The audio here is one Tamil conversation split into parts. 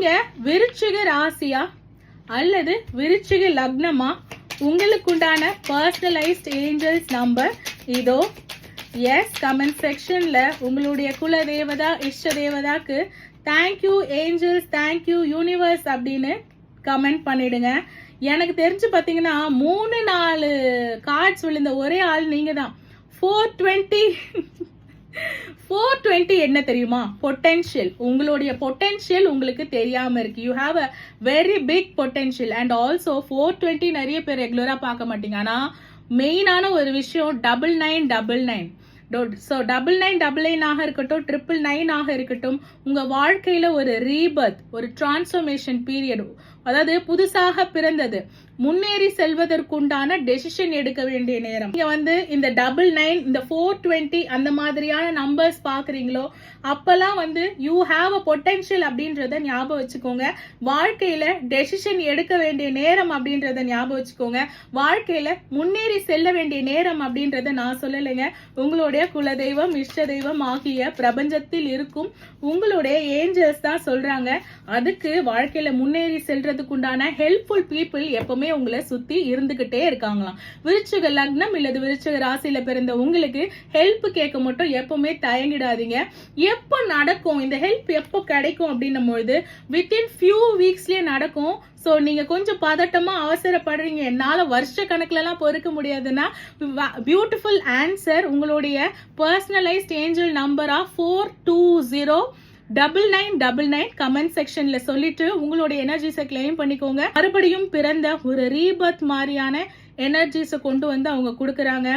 நீங்க விருச்சிக ராசியா அல்லது விருச்சிக லக்னமா? உங்களுக்கு உண்டான பர்சனலைஸ்ட் ஏஞ்சல்ஸ் நம்பர் இதோ. எஸ், கமெண்ட் செக்ஷன்ல உங்களுடைய குல தேவதா இஷ்ட தேவதாக்கு தேங்க்யூ ஏஞ்சல்ஸ், தேங்க்யூ யூனிவர்ஸ் அப்படின்னு கமெண்ட் பண்ணிடுங்க. எனக்கு தெரிஞ்சு பார்த்தீங்கன்னா 3-4 கார்ட்ஸ் விழுந்த ஒரே ஆள் நீங்க தான். 420 என்ன தெரியுமா? பொட்டென்ஷியல். உங்களுடைய பொட்டென்ஷியல் உங்களுக்கு தெரியாம இருக்கு. You have a very big potential. And also 420 நிறைய பேர் ரெகுலரா பார்க்க மாட்டீங்க. ஆனா மெயினான ஒரு விஷயம் 9999. ஸோ 9999 ஆக இருக்கட்டும், 999 ஆக இருக்கட்டும், உங்க வாழ்க்கையில ஒரு ரீபர்த், ஒரு டிரான்ஸ்ஃபர்மேஷன் பீரியட், அதாவது புதுசாக பிறந்தது, முன்னேறி செல்வதற்குண்டான டெசிஷன் எடுக்க வேண்டிய நேரம். நீங்க இந்த 99, இந்த 420 அந்த மாதிரியான நம்பர்ஸ் பாக்குறீங்களோ அப்பெல்லாம் யூ ஹாவ் அ பொட்டென்ஷியல் அப்படின்றத ஞாபகம் வச்சுக்கோங்க. வாழ்க்கையில டெசிஷன் எடுக்க வேண்டிய நேரம் அப்படின்றத ஞாபகம் வச்சுக்கோங்க. வாழ்க்கையில முன்னேறி செல்ல வேண்டிய நேரம் அப்படின்றத நான் சொல்லலைங்க. உங்களுடைய குலதெய்வம் இஷ்ட தெய்வம் ஆகிய பிரபஞ்சத்தில் இருக்கும் உங்களுடைய ஏஞ்சல்ஸ் தான் சொல்றாங்க. அதுக்கு வாழ்க்கையில முன்னேறி செல்றதுக்குண்டான ஹெல்ப்ஃபுல் பீப்புள் எப்பவுமே உங்களை சுத்தி இருந்துகிட்டே இருக்காங்களாம். விருச்சிக லக்னம் இல்லது விருச்சிக ராசியில பிறந்த உங்களுக்கு ஹெல்ப் கேட்க மட்டும் எப்பவுமே தயங்கிடாதீங்க. எப்போ நடக்கும் இந்த ஹெல்ப், எப்போ கிடைக்கும் அப்படின்னும் பொழுது வித்தின் ஃபியூ வீக்ஸ்லயே நடக்கும். ஸோ நீங்க கொஞ்சம் பதட்டமா அவசரப்படுறீங்க, என்னால வருஷ கணக்குல எல்லாம் பொறுக்க முடியாதுன்னா பியூட்டிஃபுல் ஆன்சர் உங்களுடைய பர்சனலைஸ்ட் ஏஞ்சல் நம்பரா 4209999 கமெண்ட் செக்ஷன்ல சொல்லிட்டு உங்களுடைய எனர்ஜிஸை கிளைம் பண்ணிக்கோங்க. மறுபடியும் பிறந்த ஒரு ரீபர்த் மாதிரியான எனர்ஜிஸை கொண்டு அவங்க கொடுக்குறாங்க.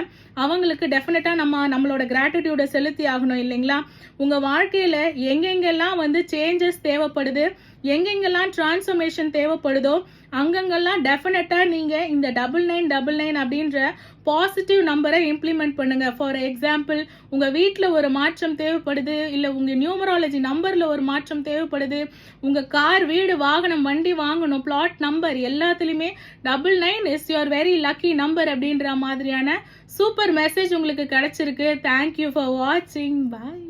அவங்களுக்கு டெஃபினட்டா நம்மளோட கிராட்டிடியூட செலுத்தி ஆகணும் இல்லைங்களா? உங்க வாழ்க்கையில எங்கெங்கெல்லாம் சேஞ்சஸ் தேவைப்படுது, எங்கெங்கெல்லாம் டிரான்ஸ்ஃபர்மேஷன் தேவைப்படுதோ அங்கங்கெல்லாம் டெஃபினட்டா நீங்க இந்த 9999 அப்படின்ற பாசிட்டிவ் நம்பரை இம்ப்ளிமெண்ட் பண்ணுங்க. ஃபார் எக்ஸாம்பிள், உங்க வீட்டில் ஒரு மாற்றம் தேவைப்படுது, இல்ல உங்க நியூமராலஜி நம்பர்ல ஒரு மாற்றம் தேவைப்படுது, உங்க கார், வீடு, வாகனம், வண்டி வாங்கணும், பிளாட் நம்பர் எல்லாத்துலயுமே 99 is your very lucky number அப்படின்ற மாதிரியான சூப்பர் மெசேஜ் உங்களுக்கு கிடைச்சிருக்கு. தேங்க்யூ ஃபார் வாட்சிங். பாய்.